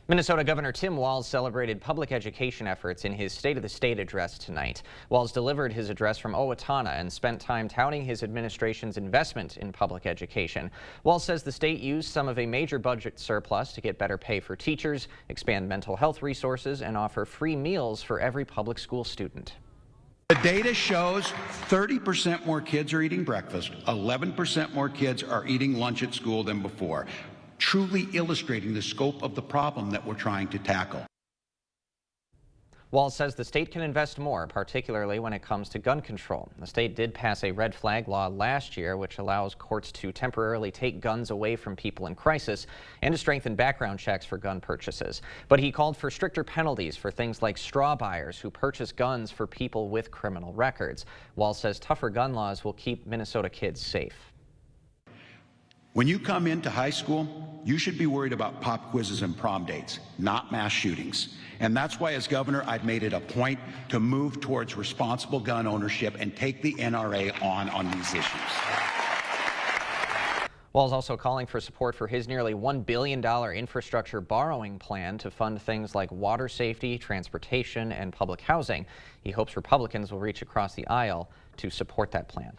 Minnesota Governor Tim Walz celebrated public education efforts in his State of the State address tonight. Walz delivered his address from Owatonna and spent time touting his administration's investment in public education. Walz says the state used some of a major budget surplus to get better pay for teachers, expand mental health resources, and offer free meals for every public school student. The data shows 30% more kids are eating breakfast, 11% more kids are eating lunch at school than before, truly illustrating the scope of the problem that we're trying to tackle. Walz says the state can invest more, particularly when it comes to gun control. The state did pass a red flag law last year, which allows courts to temporarily take guns away from people in crisis and to strengthen background checks for gun purchases. But he called for stricter penalties for things like straw buyers who purchase guns for people with criminal records. Walz says tougher gun laws will keep Minnesota kids safe. When you come into high school, you should be worried about pop quizzes and prom dates, not mass shootings. And that's why, as governor, I've made it a point to move towards responsible gun ownership and take the NRA on these issues. Walz also calling for support for his nearly $1 billion infrastructure borrowing plan to fund things like water safety, transportation, and public housing. He hopes Republicans will reach across the aisle to support that plan.